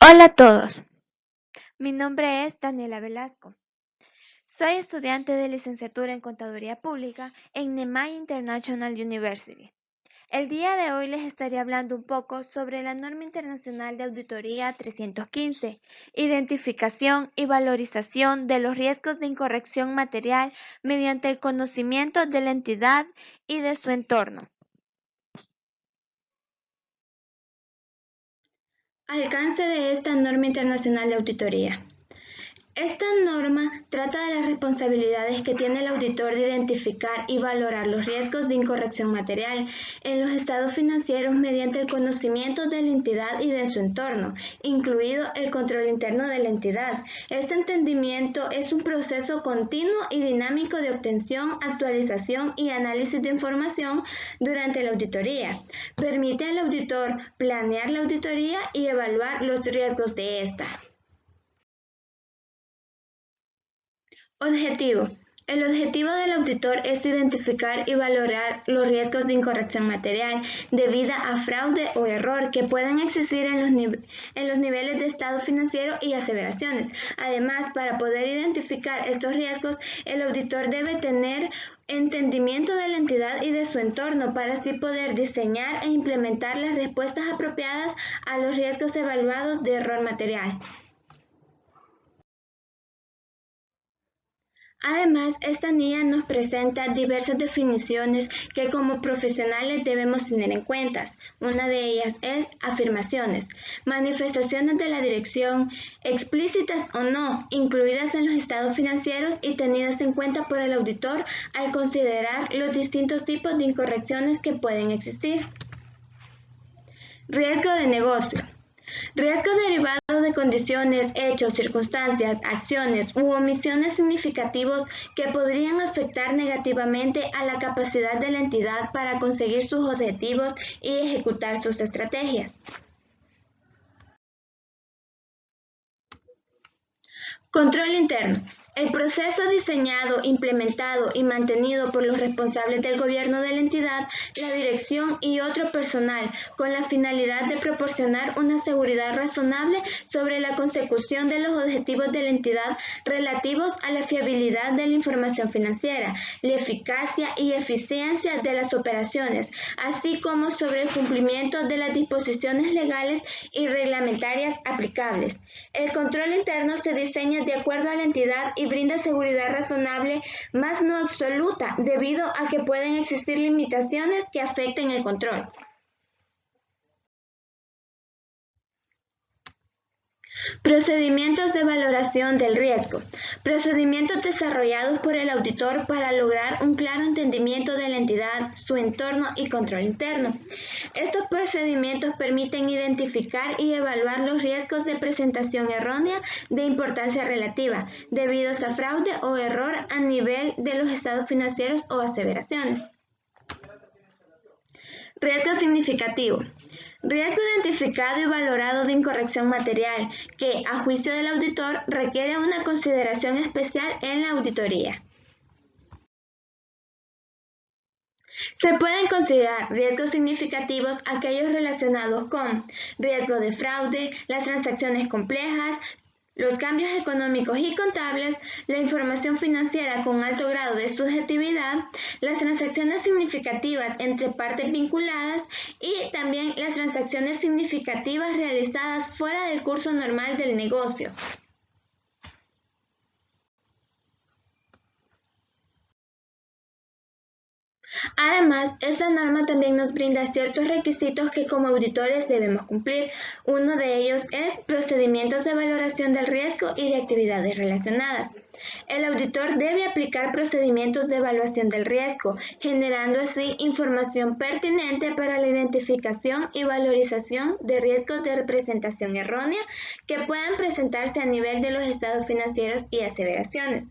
Hola a todos, mi nombre es Daniela Velasco. Soy estudiante de licenciatura en Contaduría Pública en Nemai International University. El día de hoy les estaré hablando un poco sobre la norma internacional de auditoría 315, identificación y valorización de los riesgos de incorrección material mediante el conocimiento de la entidad y de su entorno. Alcance de esta norma internacional de auditoría. Esta norma trata de las responsabilidades que tiene el auditor de identificar y valorar los riesgos de incorrección material en los estados financieros mediante el conocimiento de la entidad y de su entorno, incluido el control interno de la entidad. Este entendimiento es un proceso continuo y dinámico de obtención, actualización y análisis de información durante la auditoría. Permite al auditor planear la auditoría y evaluar los riesgos de esta. Objetivo. El objetivo del auditor es identificar y valorar los riesgos de incorrección material debida a fraude o error que puedan existir en los niveles de estado financiero y aseveraciones. Además, para poder identificar estos riesgos, el auditor debe tener entendimiento de la entidad y de su entorno para así poder diseñar e implementar las respuestas apropiadas a los riesgos evaluados de error material. Además, esta NIA nos presenta diversas definiciones que como profesionales debemos tener en cuenta. Una de ellas es afirmaciones, manifestaciones de la dirección, explícitas o no, incluidas en los estados financieros y tenidas en cuenta por el auditor al considerar los distintos tipos de incorrecciones que pueden existir. Riesgo de negocio. Riesgos derivados de condiciones, hechos, circunstancias, acciones u omisiones significativos que podrían afectar negativamente a la capacidad de la entidad para conseguir sus objetivos y ejecutar sus estrategias. Control interno. El proceso diseñado, implementado y mantenido por los responsables del gobierno de la entidad, la dirección y otro personal con la finalidad de proporcionar una seguridad razonable sobre la consecución de los objetivos de la entidad relativos a la fiabilidad de la información financiera, la eficacia y eficiencia de las operaciones, así como sobre el cumplimiento de las disposiciones legales y reglamentarias aplicables. El control interno se diseña de acuerdo a la entidad y brinda seguridad razonable, mas no absoluta, debido a que pueden existir limitaciones que afecten el control. Procedimientos de valoración del riesgo. Procedimientos desarrollados por el auditor para lograr un claro entendimiento de la entidad, su entorno y control interno. Estos procedimientos permiten identificar y evaluar los riesgos de presentación errónea de importancia relativa, debidos a fraude o error a nivel de los estados financieros o aseveraciones. Riesgo significativo. Riesgo identificado y valorado de incorrección material que, a juicio del auditor, requiere una consideración especial en la auditoría. Se pueden considerar riesgos significativos aquellos relacionados con riesgo de fraude, las transacciones complejas, los cambios económicos y contables, la información financiera con alto grado de subjetividad, las transacciones significativas entre partes vinculadas y también las transacciones significativas realizadas fuera del curso normal del negocio. Además, esta norma también nos brinda ciertos requisitos que como auditores debemos cumplir. Uno de ellos es procedimientos de valoración del riesgo y de actividades relacionadas. El auditor debe aplicar procedimientos de evaluación del riesgo, generando así información pertinente para la identificación y valorización de riesgos de representación errónea que puedan presentarse a nivel de los estados financieros y aseveraciones.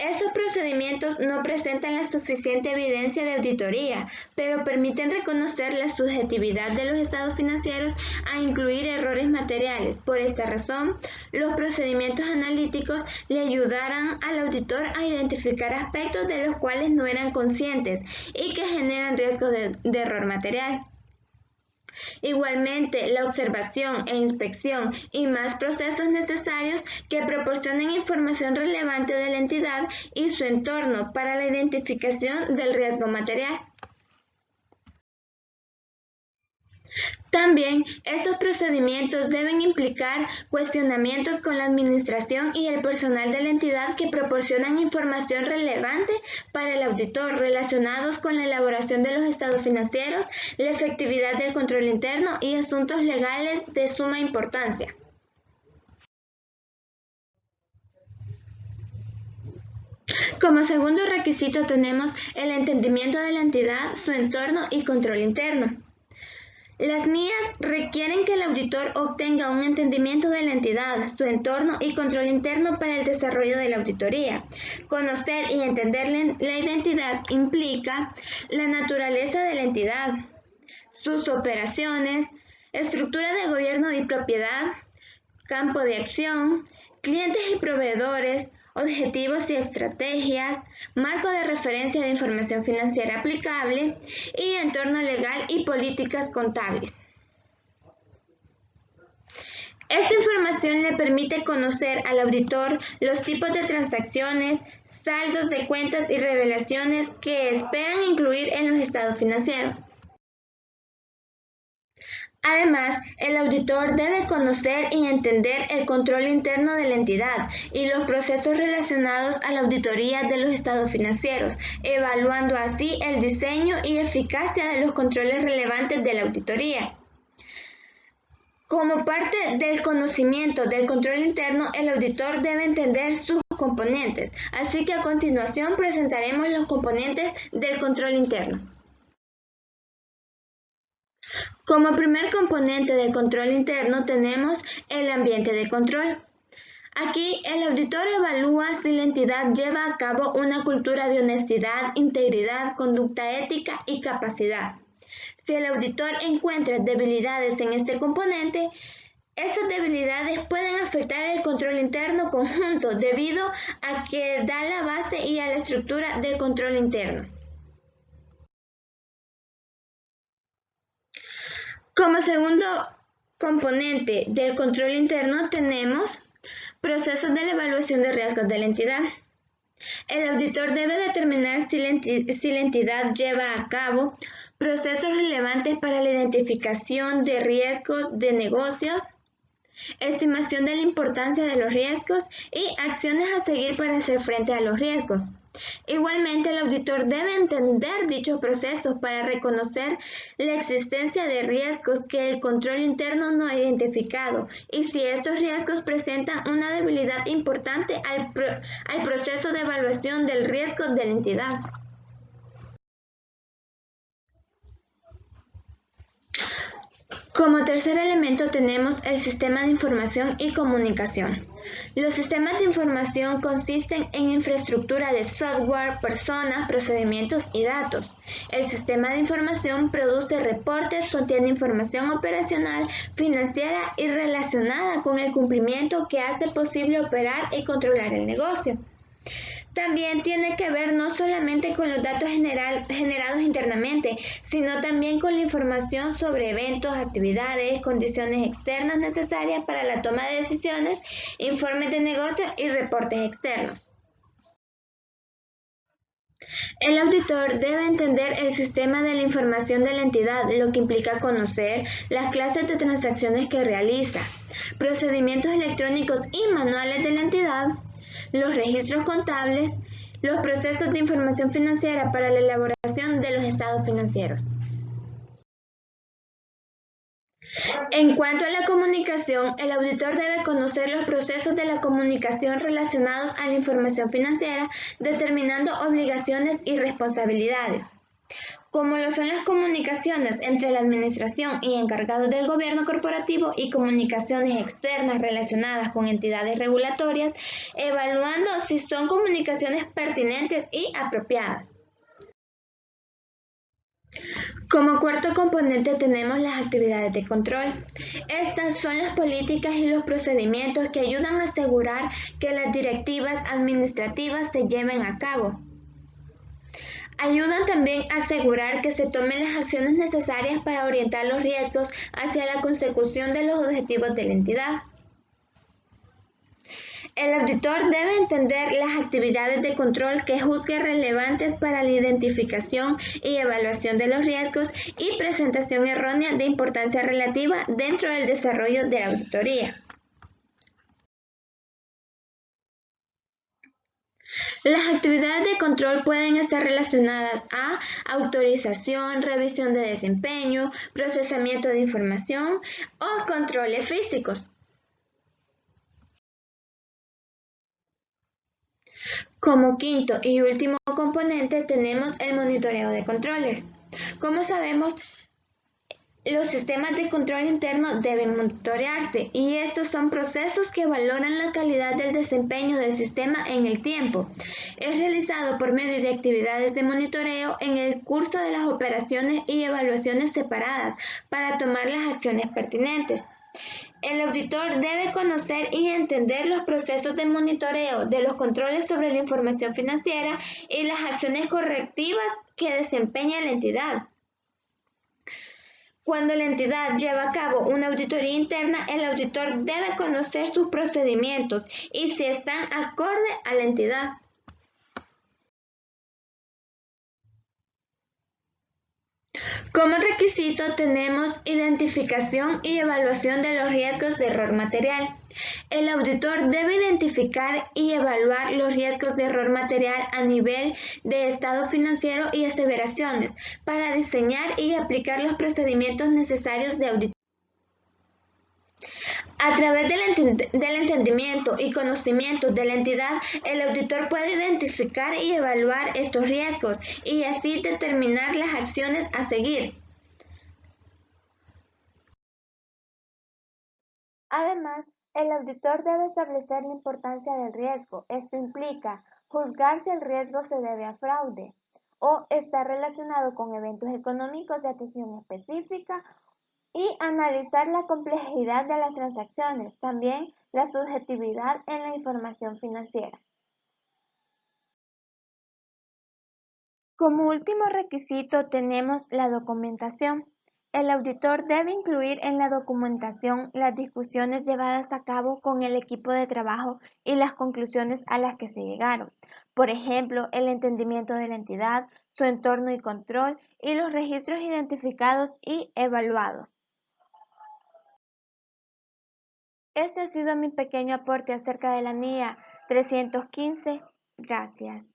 Estos procedimientos no presentan la suficiente evidencia de auditoría, pero permiten reconocer la subjetividad de los estados financieros a incluir errores materiales. Por esta razón, los procedimientos analíticos le ayudarán al auditor a identificar aspectos de los cuales no eran conscientes y que generan riesgos de error material. Igualmente, la observación e inspección y más procesos necesarios que proporcionen información relevante de la entidad y su entorno para la identificación del riesgo material. También, estos procedimientos deben implicar cuestionamientos con la administración y el personal de la entidad que proporcionan información relevante para el auditor relacionados con la elaboración de los estados financieros, la efectividad del control interno y asuntos legales de suma importancia. Como segundo requisito tenemos el entendimiento de la entidad, su entorno y control interno. Las NIAs requieren que el auditor obtenga un entendimiento de la entidad, su entorno y control interno para el desarrollo de la auditoría. Conocer y entender la identidad implica la naturaleza de la entidad, sus operaciones, estructura de gobierno y propiedad, campo de acción, clientes y proveedores, objetivos y estrategias, marco de referencia de información financiera aplicable y entorno legal y políticas contables. Esta información le permite conocer al auditor los tipos de transacciones, saldos de cuentas y revelaciones que esperan incluir en los estados financieros. Además, el auditor debe conocer y entender el control interno de la entidad y los procesos relacionados a la auditoría de los estados financieros, evaluando así el diseño y eficacia de los controles relevantes de la auditoría. Como parte del conocimiento del control interno, el auditor debe entender sus componentes, así que a continuación presentaremos los componentes del control interno. Como primer componente del control interno tenemos el ambiente de control. Aquí el auditor evalúa si la entidad lleva a cabo una cultura de honestidad, integridad, conducta ética y capacidad. Si el auditor encuentra debilidades en este componente, estas debilidades pueden afectar el control interno conjunto debido a que da la base y a la estructura del control interno. Como segundo componente del control interno tenemos procesos de la evaluación de riesgos de la entidad. El auditor debe determinar si la entidad lleva a cabo procesos relevantes para la identificación de riesgos de negocios, estimación de la importancia de los riesgos y acciones a seguir para hacer frente a los riesgos. Igualmente, el auditor debe entender dichos procesos para reconocer la existencia de riesgos que el control interno no ha identificado y si estos riesgos presentan una debilidad importante al proceso de evaluación del riesgo de la entidad. Como tercer elemento tenemos el sistema de información y comunicación. Los sistemas de información consisten en infraestructura de software, personas, procedimientos y datos. El sistema de información produce reportes, contiene información operacional, financiera y relacionada con el cumplimiento que hace posible operar y controlar el negocio. También tiene que ver no solamente con los datos generados internamente, sino también con la información sobre eventos, actividades, condiciones externas necesarias para la toma de decisiones, informes de negocio y reportes externos. El auditor debe entender el sistema de la información de la entidad, lo que implica conocer las clases de transacciones que realiza, procedimientos electrónicos y manuales de la entidad, los registros contables, los procesos de información financiera para la elaboración de los estados financieros. En cuanto a la comunicación, el auditor debe conocer los procesos de la comunicación relacionados a la información financiera, determinando obligaciones y responsabilidades. Como lo son las comunicaciones entre la administración y encargados del gobierno corporativo y comunicaciones externas relacionadas con entidades regulatorias, evaluando si son comunicaciones pertinentes y apropiadas. Como cuarto componente tenemos las actividades de control. Estas son las políticas y los procedimientos que ayudan a asegurar que las directivas administrativas se lleven a cabo. Ayudan también a asegurar que se tomen las acciones necesarias para orientar los riesgos hacia la consecución de los objetivos de la entidad. El auditor debe entender las actividades de control que juzgue relevantes para la identificación y evaluación de los riesgos y presentación errónea de importancia relativa dentro del desarrollo de la auditoría. Las actividades de control pueden estar relacionadas a autorización, revisión de desempeño, procesamiento de información o controles físicos. Como quinto y último componente tenemos el monitoreo de controles. Como sabemos, los sistemas de control interno deben monitorearse y estos son procesos que valoran la calidad del desempeño del sistema en el tiempo. Es realizado por medio de actividades de monitoreo en el curso de las operaciones y evaluaciones separadas para tomar las acciones pertinentes. El auditor debe conocer y entender los procesos de monitoreo de los controles sobre la información financiera y las acciones correctivas que desempeña la entidad. Cuando la entidad lleva a cabo una auditoría interna, el auditor debe conocer sus procedimientos y si están acorde a la entidad. Como requisito tenemos identificación y evaluación de los riesgos de error material. El auditor debe identificar y evaluar los riesgos de error material a nivel de estado financiero y aseveraciones para diseñar y aplicar los procedimientos necesarios de auditoría. A través del entendimiento y conocimiento de la entidad, el auditor puede identificar y evaluar estos riesgos y así determinar las acciones a seguir. Además, el auditor debe establecer la importancia del riesgo. Esto implica juzgar si el riesgo se debe a fraude o está relacionado con eventos económicos de atención específica y analizar la complejidad de las transacciones, también la subjetividad en la información financiera. Como último requisito tenemos la documentación. El auditor debe incluir en la documentación las discusiones llevadas a cabo con el equipo de trabajo y las conclusiones a las que se llegaron. Por ejemplo, el entendimiento de la entidad, su entorno y control y los registros identificados y evaluados. Este ha sido mi pequeño aporte acerca de la NIA 315. Gracias.